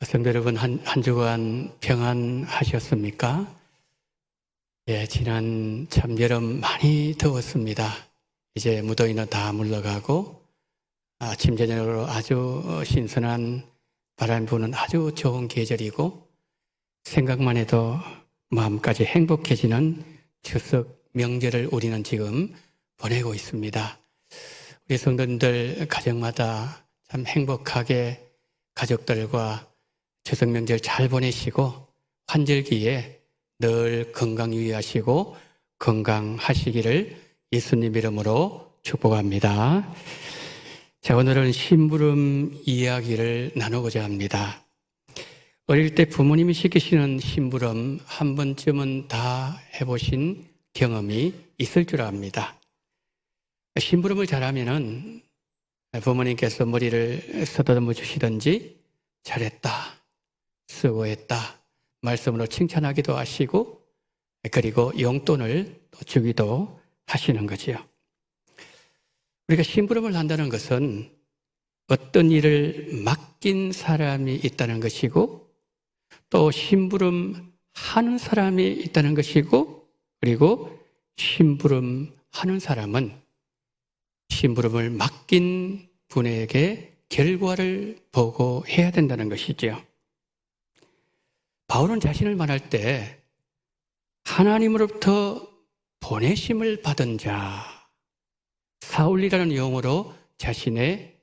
성도 여러분, 한 주간 평안하셨습니까? 예, 지난 참 여름 많이 더웠습니다. 이제 무더위는 다 물러가고 아침 저녁으로 아주 신선한 바람 부는 아주 좋은 계절이고 생각만 해도 마음까지 행복해지는 추석 명절을 우리는 지금 보내고 있습니다. 우리 성도님들 가정마다 참 행복하게 가족들과 추석 명절 잘 보내시고 환절기에 늘 건강 유의하시고 건강하시기를 예수님 이름으로 축복합니다. 자, 오늘은 심부름 이야기를 나누고자 합니다. 어릴 때 부모님이 시키시는 심부름 한 번쯤은 다 해보신 경험이 있을 줄 압니다. 심부름을 잘하면은 부모님께서 머리를 쓰다듬어 주시든지 잘했다, 수고했다 말씀으로 칭찬하기도 하시고 그리고 용돈을 또 주기도 하시는 거지요. 우리가 심부름을 한다는 것은 어떤 일을 맡긴 사람이 있다는 것이고 또 심부름 하는 사람이 있다는 것이고 그리고 심부름 하는 사람은 심부름을 맡긴 분에게 결과를 보고해야 된다는 것이죠. 바울은 자신을 말할 때 하나님으로부터 보내심을 받은 자, 사울이라는 용어로 자신의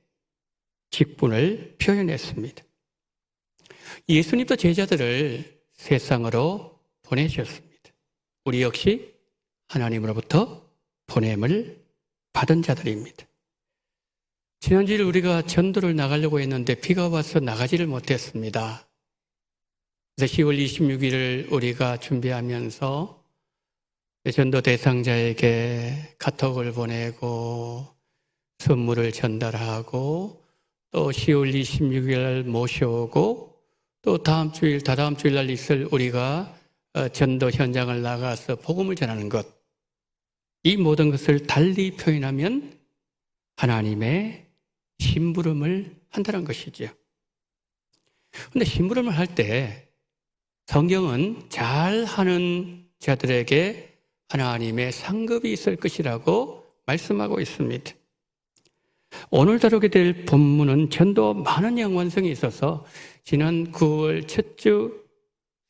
직분을 표현했습니다. 예수님도 제자들을 세상으로 보내셨습니다. 우리 역시 하나님으로부터 보냄을 받은 자들입니다. 지난주에 우리가 전도를 나가려고 했는데 비가 와서 나가지를 못했습니다. 그래서 10월 26일을 우리가 준비하면서 전도 대상자에게 카톡을 보내고 선물을 전달하고 또 10월 26일 모셔오고 또 다다음 주일 날 있을 우리가 전도 현장을 나가서 복음을 전하는 것, 이 모든 것을 달리 표현하면 하나님의 심부름을 한다는 것이죠. 그런데 심부름을 할 때 성경은 잘하는 자들에게 하나님의 상급이 있을 것이라고 말씀하고 있습니다. 오늘 다루게 될 본문은 전도 많은 연관성이 있어서 지난 9월 첫 주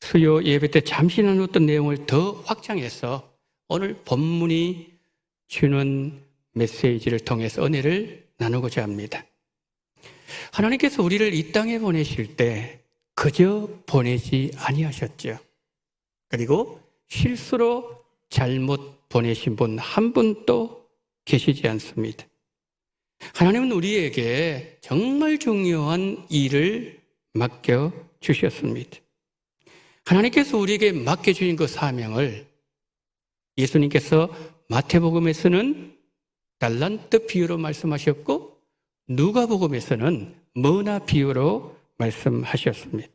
수요 예배 때 잠시 나눴던 내용을 더 확장해서 오늘 본문이 주는 메시지를 통해서 은혜를 나누고자 합니다. 하나님께서 우리를 이 땅에 보내실 때 그저 보내지 아니하셨죠. 그리고 실수로 잘못 보내신 분 한 분도 계시지 않습니다. 하나님은 우리에게 정말 중요한 일을 맡겨주셨습니다. 하나님께서 우리에게 맡겨주신 그 사명을 예수님께서 마태복음에서는 달란트 비유로 말씀하셨고 누가복음에서는 머나 비유로 말씀하셨습니다.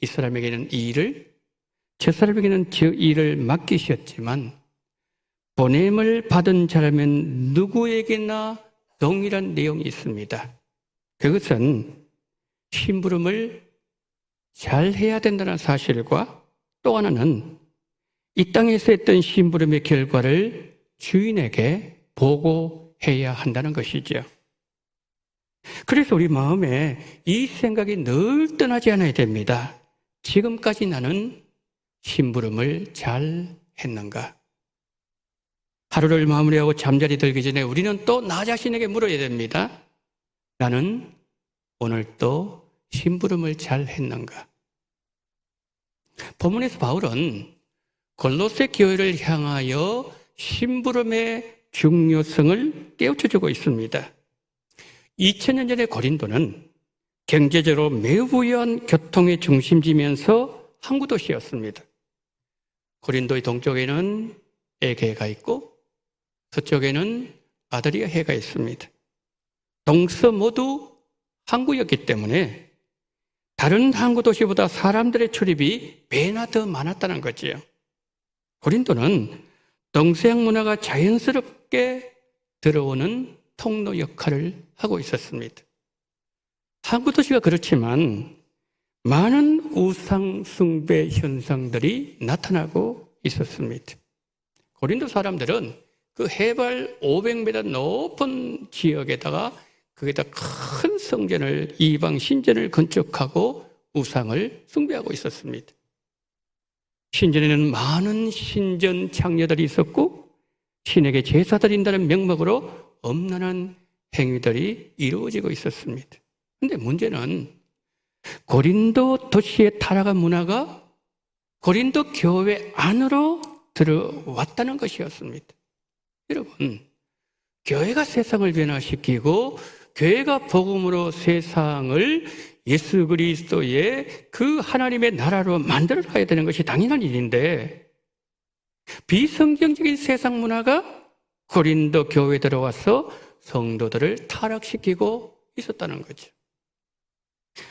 이 사람에게는 이 일을, 저 사람에게는 저 일을 맡기셨지만 보냄을 받은 자라면 누구에게나 동일한 내용이 있습니다. 그것은 심부름을 잘 해야 된다는 사실과 또 하나는 이 땅에서 했던 심부름의 결과를 주인에게 보고해야 한다는 것이죠. 그래서 우리 마음에 이 생각이 늘 떠나지 않아야 됩니다. 지금까지 나는 심부름을 잘 했는가? 하루를 마무리하고 잠자리 들기 전에 우리는 또 나 자신에게 물어야 됩니다. 나는 오늘 또 심부름을 잘 했는가? 본문에서 바울은 골로새 교회를 향하여 심부름의 중요성을 깨우쳐주고 있습니다. 2000년 전의 고린도는 경제적으로 매우 부유한 교통의 중심지면서 항구 도시였습니다. 고린도의 동쪽에는 에게가 있고 서쪽에는 아드리아 해가 있습니다. 동서 모두 항구였기 때문에 다른 항구 도시보다 사람들의 출입이 배나 더 많았다는 거지요. 고린도는 동서양 문화가 자연스럽게 들어오는 통로 역할을 하고 있었습니다. 항구 도시가 그렇지만 많은 우상 숭배 현상들이 나타나고 있었습니다. 고린도 사람들은 그 해발 500m 높은 지역에다가 거기다 큰 성전을, 이방 신전을 건축하고 우상을 숭배하고 있었습니다. 신전에는 많은 신전 창녀들이 있었고 신에게 제사 드린다는 명목으로 엄란한 행위들이 이루어지고 있었습니다. 그런데 문제는 고린도 도시의 타락한 문화가 고린도 교회 안으로 들어왔다는 것이었습니다. 여러분, 교회가 세상을 변화시키고 교회가 복음으로 세상을 예수 그리스도의 그 하나님의 나라로 만들어 가야 되는 것이 당연한 일인데 비성경적인 세상 문화가 고린도 교회에 들어와서 성도들을 타락시키고 있었다는 거죠.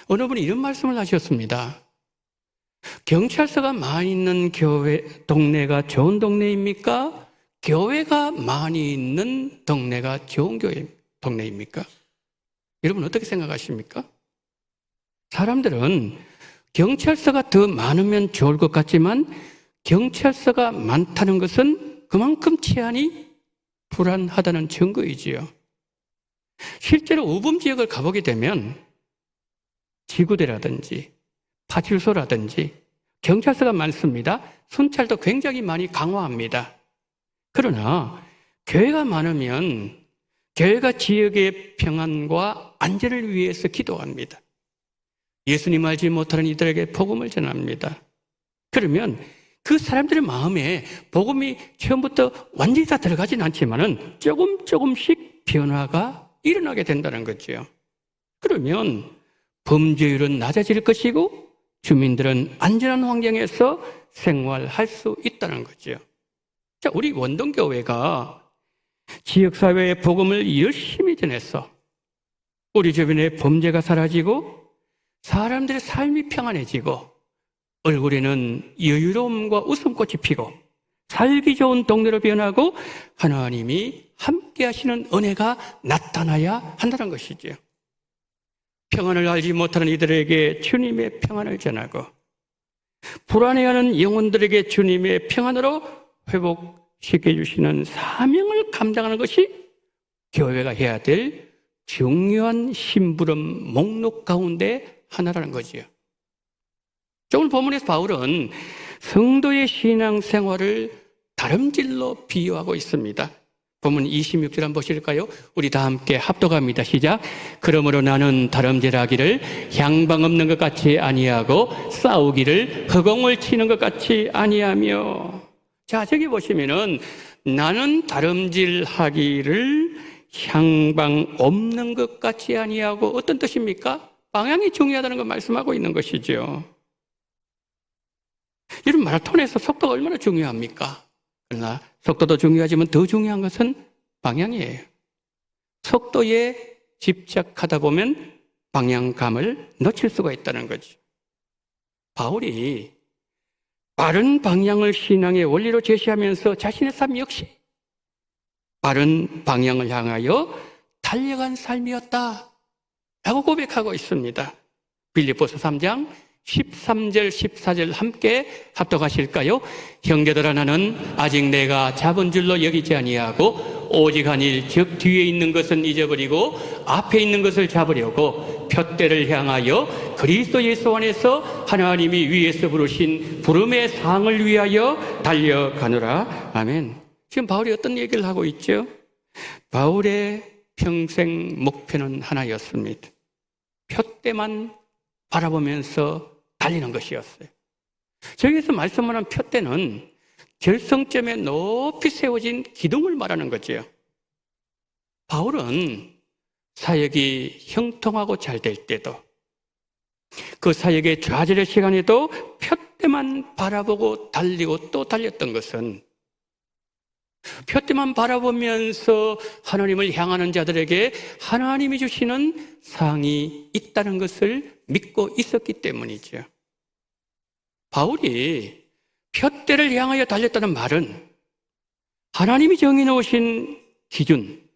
어느 분이 이런 말씀을 하셨습니다. 경찰서가 많이 있는 동네가 좋은 동네입니까? 교회가 많이 있는 동네가 좋은 동네입니까? 여러분 어떻게 생각하십니까? 사람들은 경찰서가 더 많으면 좋을 것 같지만 경찰서가 많다는 것은 그만큼 치안이 불안하다는 증거이지요. 실제로 우범 지역을 가보게 되면 지구대라든지 파출소라든지 경찰서가 많습니다. 순찰도 굉장히 많이 강화합니다. 그러나 교회가 많으면 교회가 지역의 평안과 안전을 위해서 기도합니다. 예수님 알지 못하는 이들에게 복음을 전합니다. 그러면 그 사람들의 마음에 복음이 처음부터 완전히 다 들어가진 않지만은 조금씩 변화가 일어나게 된다는 거죠. 그러면 범죄율은 낮아질 것이고 주민들은 안전한 환경에서 생활할 수 있다는 거죠. 자, 우리 원동교회가 지역사회에 복음을 열심히 전해서 우리 주변에 범죄가 사라지고 사람들의 삶이 평안해지고 얼굴에는 여유로움과 웃음꽃이 피고 살기 좋은 동네로 변하고 하나님이 함께 하시는 은혜가 나타나야 한다는 것이죠. 평안을 알지 못하는 이들에게 주님의 평안을 전하고 불안해하는 영혼들에게 주님의 평안으로 회복시켜 주시는 사명을 감당하는 것이 교회가 해야 될 중요한 심부름 목록 가운데 하나라는 거지요. 오늘 본문에서 바울은 성도의 신앙생활을 다름질로 비유하고 있습니다. 본문 26절 한번 보실까요? 우리 다 함께 합독합니다. 시작. 그러므로 나는 다름질하기를 향방 없는 것 같이 아니하고 싸우기를 허공을 치는 것 같이 아니하며. 자, 저기 보시면은 나는 다름질하기를 향방 없는 것 같이 아니하고 어떤 뜻입니까? 방향이 중요하다는 걸 말씀하고 있는 것이죠. 이런 마라톤에서 속도가 얼마나 중요합니까? 그러나 속도도 중요하지만 더 중요한 것은 방향이에요. 속도에 집착하다 보면 방향감을 놓칠 수가 있다는 거죠. 바울이 바른 방향을 신앙의 원리로 제시하면서 자신의 삶 역시 바른 방향을 향하여 달려간 삶이었다 라고 고백하고 있습니다. 빌립보서 3장 13절 14절 함께 합독하실까요? 형제들아 나는 아직 내가 잡은 줄로 여기지 아니하고 오직 한 일 즉 뒤에 있는 것은 잊어버리고 앞에 있는 것을 잡으려고 푯대를 향하여 그리스도 예수 안에서 하나님이 위에서 부르신 부름의 상을 위하여 달려가노라. 아멘. 지금 바울이 어떤 얘기를 하고 있죠? 바울의 평생 목표는 하나였습니다. 푯대만 바라보면서 달리는 것이었어요. 저기서 말씀하는 푯대는 결성점에 높이 세워진 기둥을 말하는 거죠. 바울은 사역이 형통하고 잘 될 때도 그 사역의 좌절의 시간에도 푯대만 바라보고 달리고 또 달렸던 것은 푯대만 바라보면서 하나님을 향하는 자들에게 하나님이 주시는 상이 있다는 것을 믿고 있었기 때문이죠. 바울이 푯대를 향하여 달렸다는 말은 하나님이 정해놓으신 기준,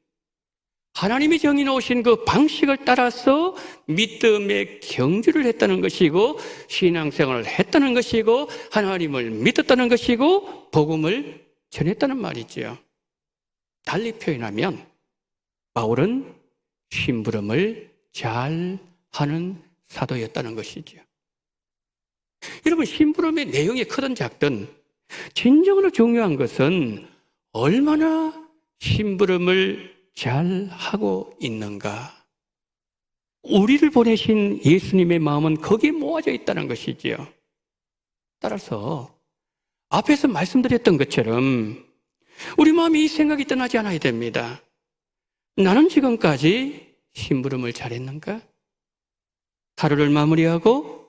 하나님이 정해놓으신 그 방식을 따라서 믿음의 경주를 했다는 것이고 신앙생활을 했다는 것이고 하나님을 믿었다는 것이고 복음을 전했다는 말이지요. 달리 표현하면 바울은 심부름을 잘 하는 사도였다는 것이지요. 여러분, 심부름의 내용이 크든 작든 진정으로 중요한 것은 얼마나 심부름을 잘 하고 있는가. 우리를 보내신 예수님의 마음은 거기에 모아져 있다는 것이지요. 따라서 앞에서 말씀드렸던 것처럼 우리 마음이 이 생각이 떠나지 않아야 됩니다. 나는 지금까지 심부름을 잘했는가? 하루를 마무리하고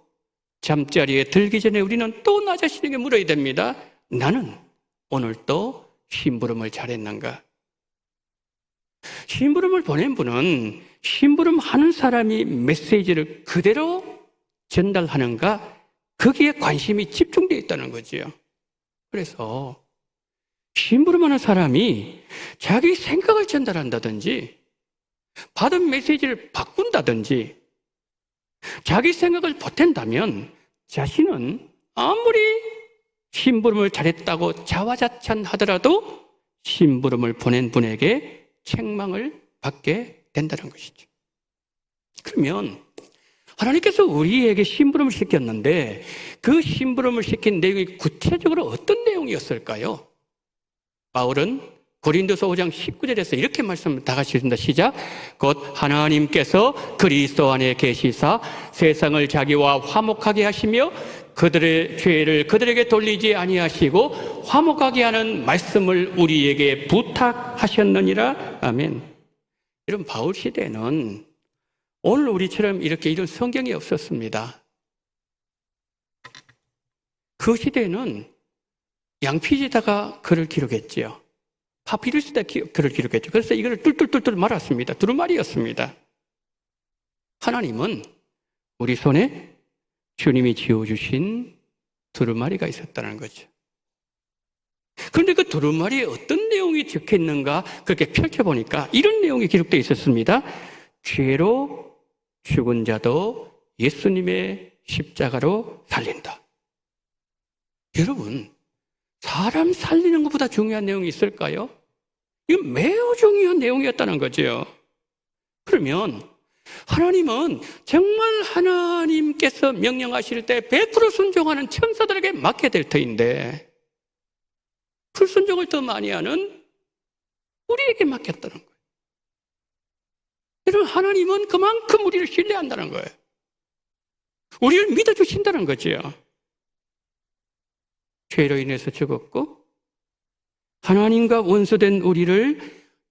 잠자리에 들기 전에 우리는 또 나 자신에게 물어야 됩니다. 나는 오늘 또 심부름을 잘했는가? 심부름을 보낸 분은 심부름하는 사람이 메시지를 그대로 전달하는가? 거기에 관심이 집중되어 있다는 거지요. 그래서 심부름하는 사람이 자기 생각을 전달한다든지 받은 메시지를 바꾼다든지 자기 생각을 보탠다면 자신은 아무리 심부름을 잘했다고 자화자찬하더라도 심부름을 보낸 분에게 책망을 받게 된다는 것이죠. 그러면 하나님께서 우리에게 심부름을 시켰는데 그 심부름을 시킨 내용이 구체적으로 어떤 내용이었을까요? 바울은 고린도서 5장 19절에서 이렇게 말씀을 다 같이 읽습니다. 시작. 곧 하나님께서 그리스도 안에 계시사 세상을 자기와 화목하게 하시며 그들의 죄를 그들에게 돌리지 아니하시고 화목하게 하는 말씀을 우리에게 부탁하셨느니라. 아멘. 이런 바울 시대는 오늘 우리처럼 이렇게 이런 성경이 없었습니다. 그 시대는 양피지다가 글을 기록했지요. 파피루스에다 글을 기록했죠. 그래서 이걸 뚫뚫뚫뚫 말았습니다. 두루마리였습니다. 하나님은 우리 손에 주님이 지어주신 두루마리가 있었다는 거죠. 그런데 그 두루마리에 어떤 내용이 적혀있는가 그렇게 펼쳐보니까 이런 내용이 기록되어 있었습니다. 죄로 죽은 자도 예수님의 십자가로 살린다. 여러분, 사람 살리는 것보다 중요한 내용이 있을까요? 이건 매우 중요한 내용이었다는 거죠. 그러면 하나님은 정말 하나님께서 명령하실 때 100% 순종하는 천사들에게 맡게 될 터인데 불순종을 더 많이 하는 우리에게 맡겼다는 거예요. 여러분, 하나님은 그만큼 우리를 신뢰한다는 거예요. 우리를 믿어주신다는 거죠. 죄로 인해서 죽었고 하나님과 원수된 우리를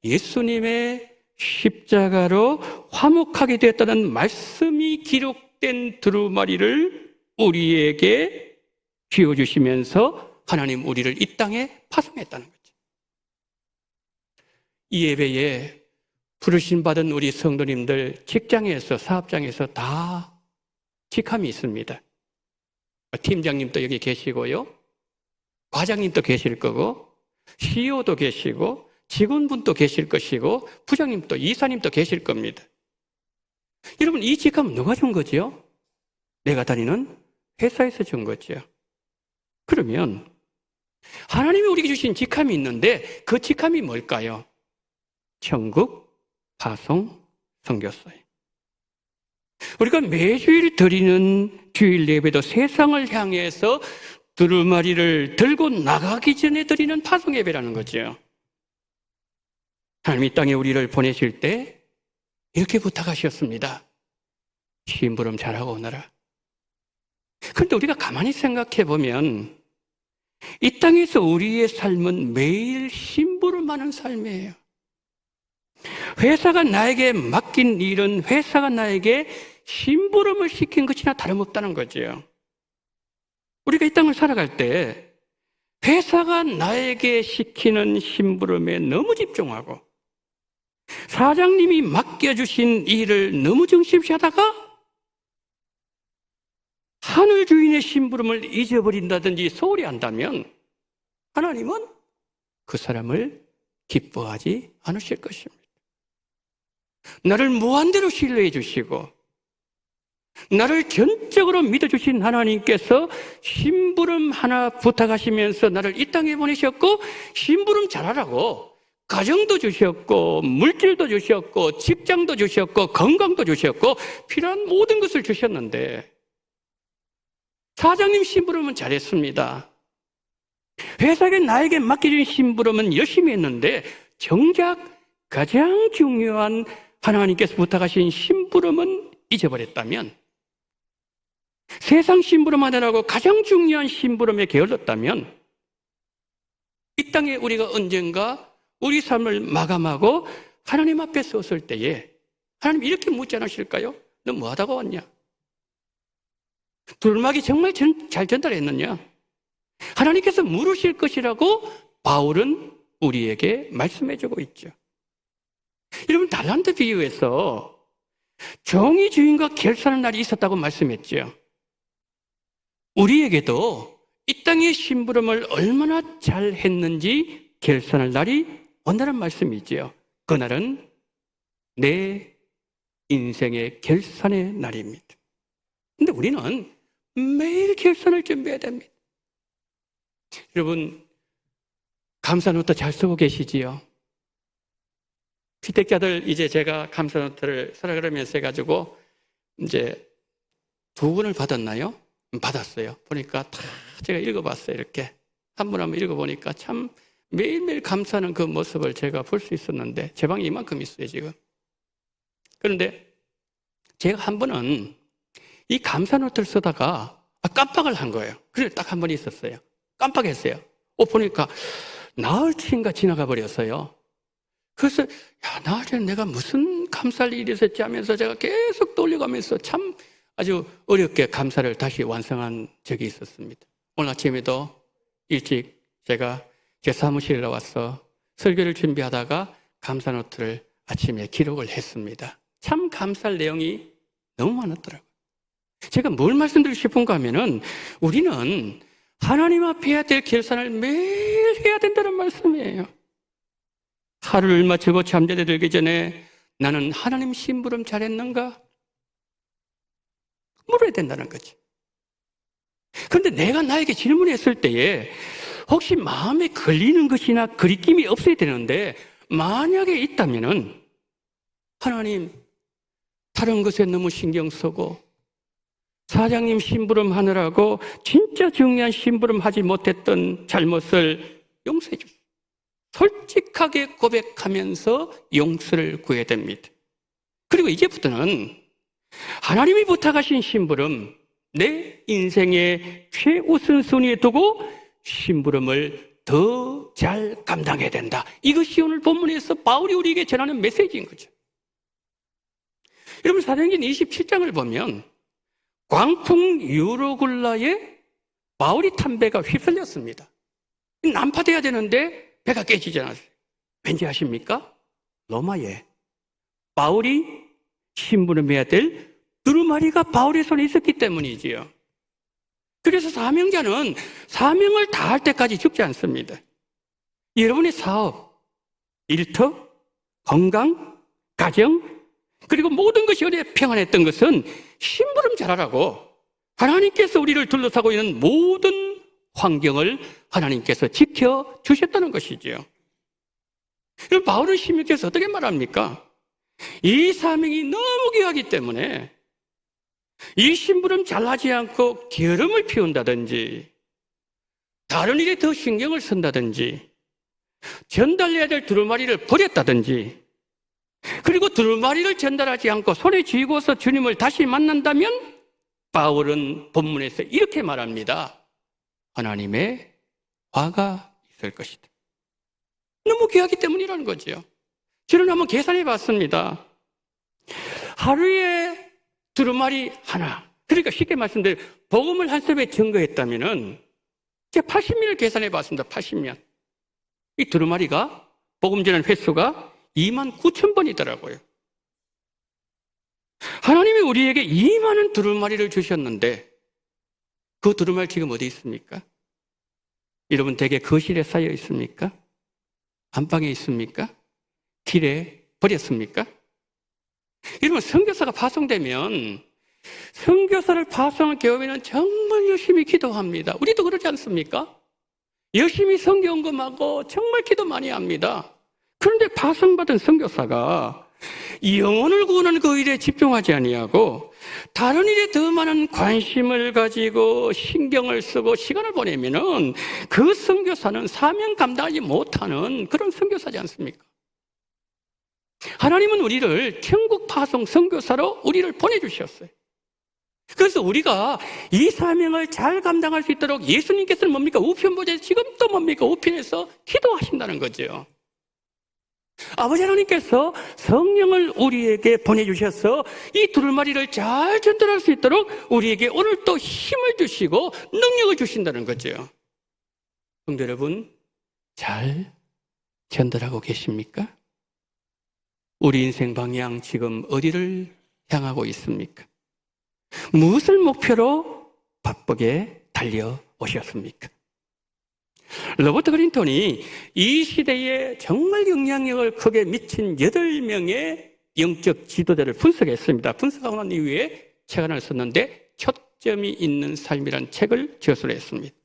예수님의 십자가로 화목하게 되었다는 말씀이 기록된 두루마리를 우리에게 쥐어주시면서 하나님 우리를 이 땅에 파송했다는 거죠. 이 예배에 부르심 받은 우리 성도님들 직장에서 사업장에서 다 직함이 있습니다. 팀장님도 여기 계시고요. 과장님도 계실 거고 CEO도 계시고 직원분도 계실 것이고 부장님도 이사님도 계실 겁니다. 여러분, 이 직함은 누가 준 거죠? 내가 다니는 회사에서 준 거죠. 그러면 하나님이 우리에게 주신 직함이 있는데 그 직함이 뭘까요? 천국 파송 선교사예요. 우리가 매주일 드리는 주일 예배도 세상을 향해서 두루마리를 들고 나가기 전에 드리는 파송 예배라는 거죠. 하나님 이 땅에 우리를 보내실 때 이렇게 부탁하셨습니다. 심부름 잘하고 오너라. 그런데 우리가 가만히 생각해 보면 이 땅에서 우리의 삶은 매일 심부름하는 삶이에요. 회사가 나에게 맡긴 일은 회사가 나에게 심부름을 시킨 것이나 다름없다는 거죠. 우리가 이 땅을 살아갈 때 회사가 나에게 시키는 심부름에 너무 집중하고 사장님이 맡겨주신 일을 너무 중심시하다가 하늘 주인의 심부름을 잊어버린다든지 소홀히 한다면 하나님은 그 사람을 기뻐하지 않으실 것입니다. 나를 무한대로 신뢰해 주시고 나를 전적으로 믿어주신 하나님께서 심부름 하나 부탁하시면서 나를 이 땅에 보내셨고 심부름 잘하라고 가정도 주셨고 물질도 주셨고 직장도 주셨고 건강도 주셨고 필요한 모든 것을 주셨는데 사장님 심부름은 잘했습니다. 회사에 나에게 맡겨진 심부름은 열심히 했는데 정작 가장 중요한 하나님께서 부탁하신 심부름은 잊어버렸다면 세상 심부름 하느라고 가장 중요한 심부름에 게을렀다면 이 땅에 우리가 언젠가 우리 삶을 마감하고 하나님 앞에 섰을 때에 하나님 이렇게 묻지 않으실까요? 너 뭐 하다가 왔냐? 두루마기 정말 잘 전달했느냐? 하나님께서 물으실 것이라고 바울은 우리에게 말씀해주고 있죠. 여러분 달란트 비유에서 종이 주인과 결산하는 날이 있었다고 말씀했죠. 우리에게도 이 땅의 심부름을 얼마나 잘 했는지 결산할 날이 온다는 말씀이지요. 그날은 내 인생의 결산의 날입니다. 근데 우리는 매일 결산을 준비해야 됩니다. 여러분 감사노트 잘 쓰고 계시지요? 피택자들 이제 제가 감사노트를 쓰라 그러면서 해가지고 이제 2권을 받았나요? 받았어요. 보니까 다 제가 읽어봤어요. 이렇게 한 분 한 분 읽어보니까 참 매일매일 감사하는 그 모습을 제가 볼 수 있었는데 제 방에 이만큼 있어요 지금. 그런데 제가 한 번은 이 감사노트를 쓰다가 깜빡을 한 거예요. 그래 딱 한 번 있었어요. 깜빡했어요. 보니까 나흘치인가 지나가 버렸어요. 그래서 나흘에 내가 무슨 감사할 일이 있었지 하면서 제가 계속 돌려가면서 참 아주 어렵게 감사를 다시 완성한 적이 있었습니다. 오늘 아침에도 일찍 제가 제 사무실에 와서 설교를 준비하다가 감사노트를 아침에 기록을 했습니다. 참 감사할 내용이 너무 많았더라고요. 제가 뭘 말씀드리고 싶은가 하면은 우리는 하나님 앞에 해야 될 결산을 매일 해야 된다는 말씀이에요. 하루를 마치고 잠자리에 들기 전에 나는 하나님 심부름 잘했는가? 물어야 된다는 거지. 그런데 내가 나에게 질문했을 때에 혹시 마음에 걸리는 것이나 거리낌이 없어야 되는데 만약에 있다면은 하나님 다른 것에 너무 신경 쓰고 사장님 심부름 하느라고 진짜 중요한 심부름 하지 못했던 잘못을 용서해 주세요. 솔직하게 고백하면서 용서를 구해야 됩니다. 그리고 이제부터는 하나님이 부탁하신 심부름 내 인생의 최우선순위에 두고 심부름을 더 잘 감당해야 된다. 이것이 오늘 본문에서 바울이 우리에게 전하는 메시지인 거죠. 여러분 사도행전 27장을 보면 광풍 유로굴라에 바울이 탄 배가 휩쓸렸습니다. 난파돼야 되는데 배가 깨지지 않았어요. 왠지 아십니까? 로마에 바울이 심부름해야 될 두루마리가 바울의 손에 있었기 때문이지요. 그래서 사명자는 사명을 다할 때까지 죽지 않습니다. 여러분의 사업, 일터, 건강, 가정, 그리고 모든 것이 어디에 평안했던 것은 심부름 잘하라고 하나님께서 우리를 둘러싸고 있는 모든 환경을 하나님께서 지켜주셨다는 것이지요. 그럼 바울은 16절에서 어떻게 말합니까? 이 사명이 너무 귀하기 때문에 이 심부름 잘하지 않고 게으름을 피운다든지 다른 일에 더 신경을 쓴다든지 전달해야 될 두루마리를 버렸다든지 그리고 두루마리를 전달하지 않고 손에 쥐고서 주님을 다시 만난다면 바울은 본문에서 이렇게 말합니다. 하나님의 화가 있을 것이다. 너무 귀하기 때문이라는 거죠. 저는 한번 계산해 봤습니다. 하루에 두루마리 하나, 그러니까 쉽게 말씀드리면 복음을 한 섭에 증거했다면은 제가 80년을 계산해 봤습니다. 80년. 이 두루마리가 복음 전하는 횟수가 29,000번이더라고요. 하나님이 우리에게 이 많은 두루마리를 주셨는데 그 두루마리 지금 어디 있습니까? 여러분 댁에 거실에 쌓여 있습니까? 안방에 있습니까? 길에 버렸습니까? 이러면 선교사가 파송되면 선교사를 파송한 교회는 정말 열심히 기도합니다. 우리도 그러지 않습니까? 열심히 선교헌금하고 정말 기도 많이 합니다. 그런데 파송받은 선교사가 영혼을 구원하는 그 일에 집중하지 아니하고 다른 일에 더 많은 관심을 가지고 신경을 쓰고 시간을 보내면은 그 선교사는 사명 감당하지 못하는 그런 선교사지 않습니까? 하나님은 우리를 천국 파송 선교사로 우리를 보내주셨어요. 그래서 우리가 이 사명을 잘 감당할 수 있도록 예수님께서는 뭡니까? 우편보좌에서 지금도 뭡니까? 우편에서 기도하신다는 거죠. 아버지 하나님께서 성령을 우리에게 보내주셔서 이 두루마리를 잘 전달할 수 있도록 우리에게 오늘 또 힘을 주시고 능력을 주신다는 거죠. 성도 여러분, 잘 전달하고 계십니까? 우리 인생 방향 지금 어디를 향하고 있습니까? 무엇을 목표로 바쁘게 달려오셨습니까? 로버트 그린톤이 이 시대에 정말 영향력을 크게 미친 8명의 영적 지도자를 분석했습니다. 분석하고 난 이후에 책 하나를 썼는데 초점이 있는 삶이라는 책을 저술했습니다.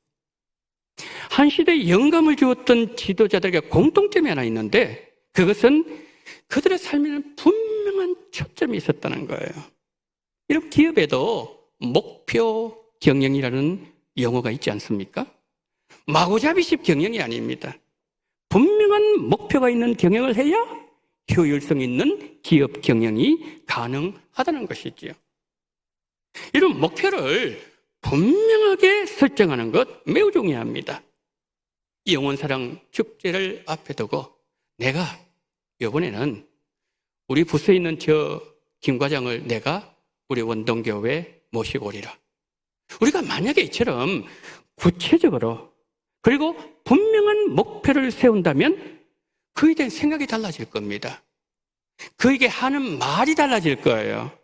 한 시대에 영감을 주었던 지도자들에게 공통점이 하나 있는데 그것은 그들의 삶에는 분명한 초점이 있었다는 거예요. 이런 기업에도 목표 경영이라는 용어가 있지 않습니까? 마구잡이식 경영이 아닙니다. 분명한 목표가 있는 경영을 해야 효율성 있는 기업 경영이 가능하다는 것이지요. 이런 목표를 분명하게 설정하는 것 매우 중요합니다. 영혼사랑 축제를 앞에 두고 내가 이번에는 우리 부서에 있는 저 김 과장을 내가 우리 원동교회에 모시고 오리라. 우리가 만약에 이처럼 구체적으로 그리고 분명한 목표를 세운다면 그에 대한 생각이 달라질 겁니다. 그에게 하는 말이 달라질 거예요.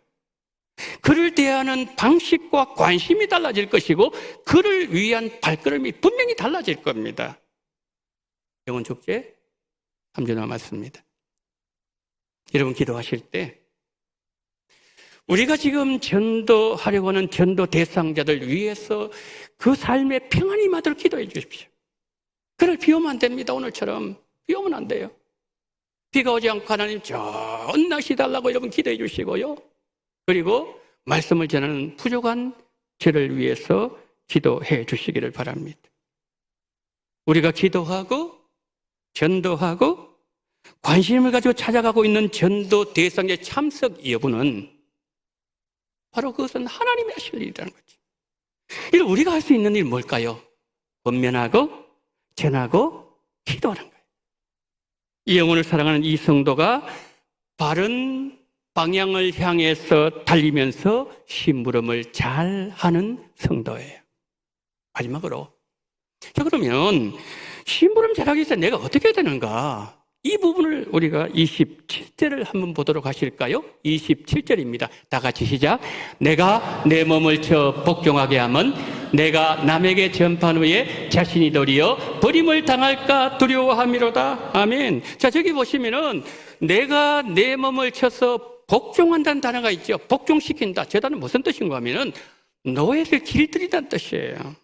그를 대하는 방식과 관심이 달라질 것이고 그를 위한 발걸음이 분명히 달라질 겁니다. 영혼축제 3주 남았습니다. 여러분 기도하실 때 우리가 지금 전도하려고 하는 전도 대상자들 위해서 그 삶에 평안이 임하도록 기도해 주십시오. 그날 비 오면 안 됩니다. 오늘처럼 비 오면 안 돼요. 비가 오지 않고 하나님 좋은 날씨 달라고 여러분 기도해 주시고요. 그리고 말씀을 전하는 부족한 저를 위해서 기도해 주시기를 바랍니다. 우리가 기도하고 전도하고 관심을 가지고 찾아가고 있는 전도 대상의 참석 여부는 바로 그것은 하나님이 하실 일이라는 거죠. 우리가 할 수 있는 일 뭘까요? 권면하고 전하고 기도하는 거예요. 이 영혼을 사랑하는 이 성도가 바른 방향을 향해서 달리면서 심부름을 잘 하는 성도예요. 마지막으로 자 그러면 심부름 잘하기 위해서 내가 어떻게 해야 되는가? 이 부분을 우리가 27절을 한번 보도록 하실까요? 27절입니다. 다 같이 시작. 내가 내 몸을 쳐 복종하게 하면 내가 남에게 전파한 후에 자신이 도리어 버림을 당할까 두려워함이로다. 아멘. 자 저기 보시면은 내가 내 몸을 쳐서 복종한다는 단어가 있죠. 복종시킨다. 저 단어는 무슨 뜻인가 하면은 노예를 길들이다는 뜻이에요.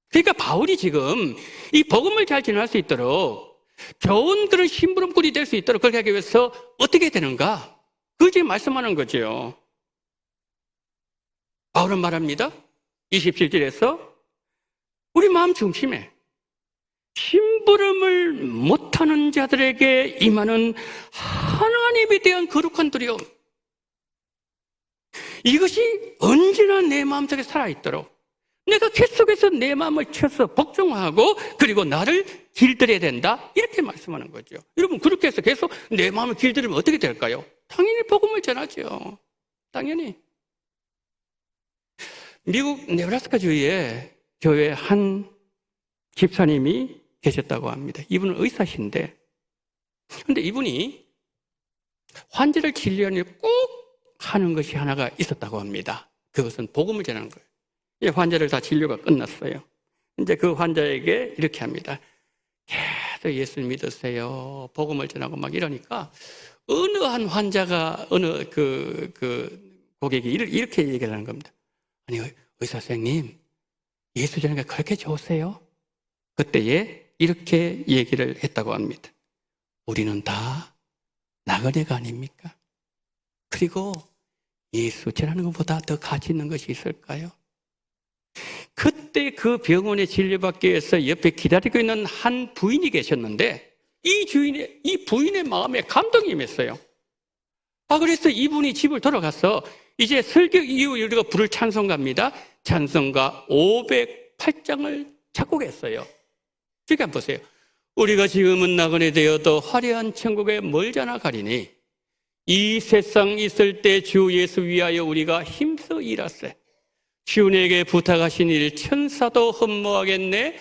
그러니까 바울이 지금 이 복음을 잘 전할 수 있도록 좋은 그런 심부름꾼이 될 수 있도록 그렇게 하기 위해서 어떻게 되는가? 그걸 지금 말씀하는 거죠. 바울은 말합니다. 27절에서 우리 마음 중심에 심부름을 못하는 자들에게 임하는 하나님에 대한 거룩한 두려움, 이것이 언제나 내 마음속에 살아있도록 내가 계속해서 내 마음을 쳐서 복종하고 그리고 나를 길들여야 된다 이렇게 말씀하는 거죠. 여러분 그렇게 해서 계속 내 마음을 길들이면 어떻게 될까요? 당연히 복음을 전하죠. 당연히. 미국 네브라스카 주에 교회 한 집사님이 계셨다고 합니다. 이분은 의사신데 그런데 이분이 환자를 진료하는 꼭 하는 것이 하나가 있었다고 합니다. 그것은 복음을 전하는 거예요. 환자를 다 진료가 끝났어요. 이제 그 환자에게 이렇게 합니다. 계속 예수를 믿으세요. 복음을 전하고 막 이러니까 어느 한 환자가, 어느 고객이 이렇게 얘기를 하는 겁니다. 아니, 의사 선생님, 예수 전하는 게 그렇게 좋으세요? 그때에 이렇게 얘기를 했다고 합니다. 우리는 다 나그네가 아닙니까? 그리고 예수 전하는 것보다 더 가치 있는 것이 있을까요? 그때 그 병원에 진료받기 위해서 옆에 기다리고 있는 한 부인이 계셨는데 이 부인의 마음에 감동이 임했어요. 그래서 이분이 집을 돌아가서 이제 설교 이후 우리가 부를 찬송가입니다. 찬송가 508장을 작곡했어요. 저기 한번 보세요. 우리가 지금은 나그네 되어도 화려한 천국에 멀잖아 가리니 이 세상 있을 때 주 예수 위하여 우리가 힘써 일하세. 주님에게 부탁하신 일 천사도 흠모하겠네.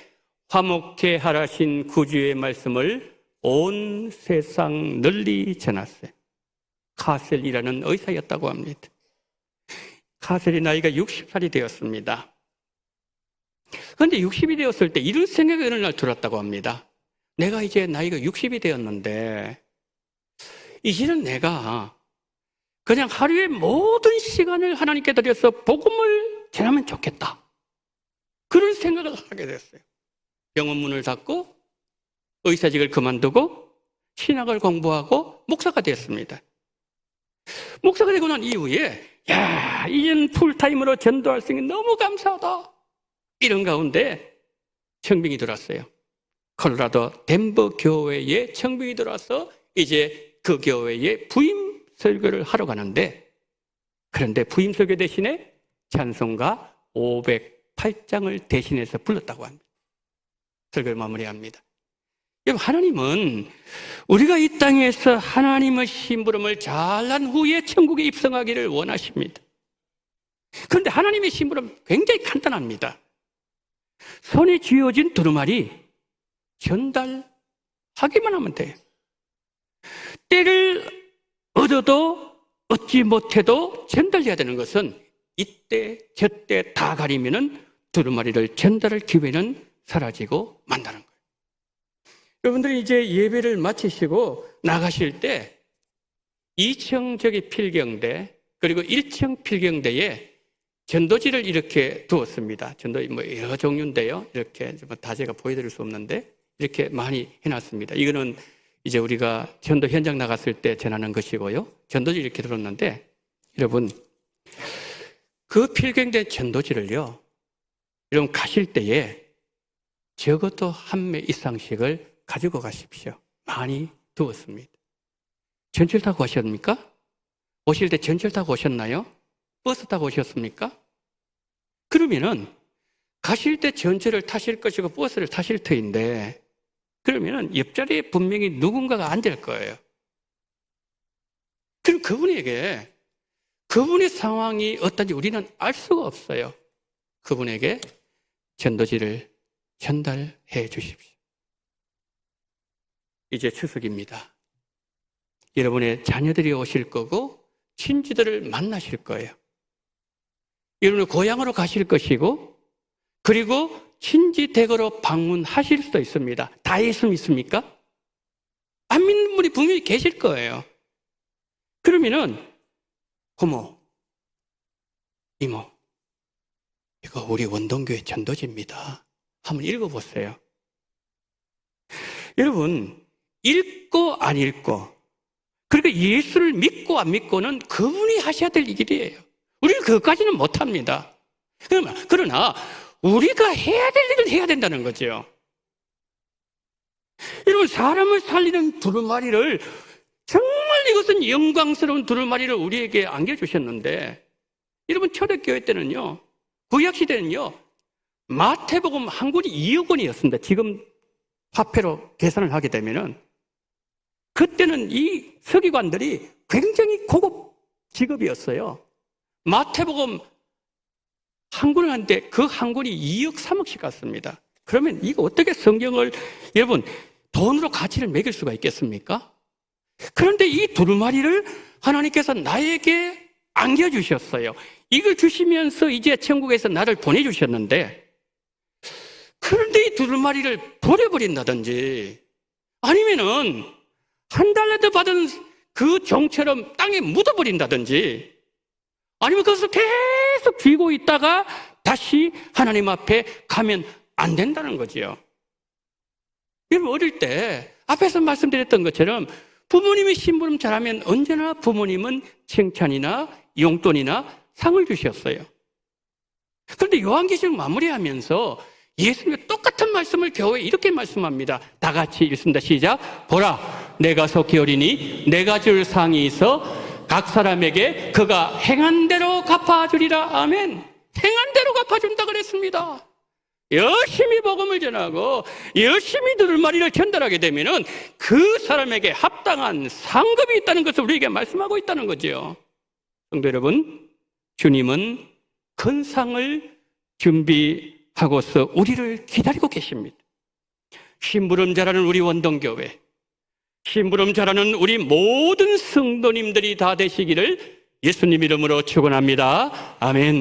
화목케 하라신 구주의 말씀을 온 세상 널리 전하세. 카셀이라는 의사였다고 합니다. 카셀이 나이가 60살이 되었습니다. 그런데 60이 되었을 때 이런 생각이 어느 날 들었다고 합니다. 내가 이제 나이가 60이 되었는데 이제는 내가 그냥 하루의 모든 시간을 하나님께 드려서 복음을 전하면 좋겠다. 그런 생각을 하게 됐어요. 병원 문을 닫고 의사직을 그만두고 신학을 공부하고 목사가 됐습니다. 목사가 되고 난 이후에 이젠 풀타임으로 전도할 수 있는 너무 감사하다. 이런 가운데 청빙이 들어왔어요. 콜로라도 덴버 교회에 청빙이 들어와서 이제 그 교회에 부임 설교를 하러 가는데 그런데 부임 설교 대신에 찬송가 508장을 대신해서 불렀다고 합니다. 설교를 마무리합니다. 여러분, 하나님은 우리가 이 땅에서 하나님의 심부름을 잘한 후에 천국에 입성하기를 원하십니다. 그런데 하나님의 심부름 굉장히 간단합니다. 손에 쥐어진 두루마리 전달하기만 하면 돼요. 때를 얻어도 얻지 못해도 전달해야 되는 것은 이때 저때 다 가리면은 두루마리를 전달할 기회는 사라지고 만다는 거예요. 여러분들이 이제 예배를 마치시고 나가실 때 2층 저기 필경대 그리고 1층 필경대에 전도지를 이렇게 두었습니다. 전도 뭐 여러 종류인데요. 이렇게 다 제가 보여드릴 수 없는데 이렇게 많이 해놨습니다. 이거는 이제 우리가 전도 현장 나갔을 때 전하는 것이고요. 전도지 이렇게 들었는데 여러분 그 필경대 전도지를요. 여러분 가실 때에 적어도 한 매 이상씩을 가지고 가십시오. 많이 두었습니다. 전철 타고 오셨습니까? 오실 때 전철 타고 오셨나요? 버스 타고 오셨습니까? 그러면은 가실 때 전철을 타실 것이고 버스를 타실 터인데 그러면은 옆자리에 분명히 누군가가 앉을 거예요. 그럼 그분에게 그분의 상황이 어떤지 우리는 알 수가 없어요. 그분에게 전도지를 전달해 주십시오. 이제 추석입니다. 여러분의 자녀들이 오실 거고 친지들을 만나실 거예요. 여러분은 고향으로 가실 것이고 그리고 친지 댁으로 방문하실 수도 있습니다. 다 예수 믿습니까? 안 믿는 분이 분명히 계실 거예요. 그러면은 고모, 이모, 이거 우리 원동교회 전도지입니다. 한번 읽어보세요. 여러분 읽고 안 읽고 그러니까 예수를 믿고 안 믿고는 그분이 하셔야 될 일이에요. 우리는 그것까지는 못합니다. 그러나 우리가 해야 될 일을 해야 된다는 거죠. 여러분 사람을 살리는 두루마리를 정말 이것은 영광스러운 두루마리를 우리에게 안겨주셨는데 여러분 초대교회 때는요 구약시대는요 마태복음 한 권이 2억 원이었습니다. 지금 화폐로 계산을 하게 되면은 그때는 이 서기관들이 굉장히 고급 직업이었어요. 마태복음 한 권을 하는데 그 한 권이 2억 3억씩 갔습니다. 그러면 이거 어떻게 성경을 여러분 돈으로 가치를 매길 수가 있겠습니까? 그런데 이 두루마리를 하나님께서 나에게 안겨주셨어요. 이걸 주시면서 이제 천국에서 나를 보내주셨는데 그런데 이 두루마리를 버려버린다든지 아니면은 한 달러도 받은 그 종처럼 땅에 묻어버린다든지 아니면 그것을 계속 쥐고 있다가 다시 하나님 앞에 가면 안 된다는 거지요. 여러분 어릴 때 앞에서 말씀드렸던 것처럼 부모님이 심부름 잘하면 언제나 부모님은 칭찬이나 용돈이나 상을 주셨어요. 그런데 요한계시록 마무리하면서 예수님이 똑같은 말씀을 교회에 이렇게 말씀합니다. 다 같이 읽습니다. 시작. 보라, 내가 속히 오리니 내가 줄 상이 있어 각 사람에게 그가 행한 대로 갚아주리라. 아멘. 행한 대로 갚아준다 그랬습니다. 열심히 복음을 전하고 열심히 두루마리를 전달하게 되면은 그 사람에게 합당한 상급이 있다는 것을 우리에게 말씀하고 있다는 거죠. 성도 여러분, 주님은 큰 상을 준비하고서 우리를 기다리고 계십니다. 심부름 잘하는 우리 원동교회, 심부름 잘하는 우리 모든 성도님들이 다 되시기를 예수님 이름으로 축원합니다. 아멘.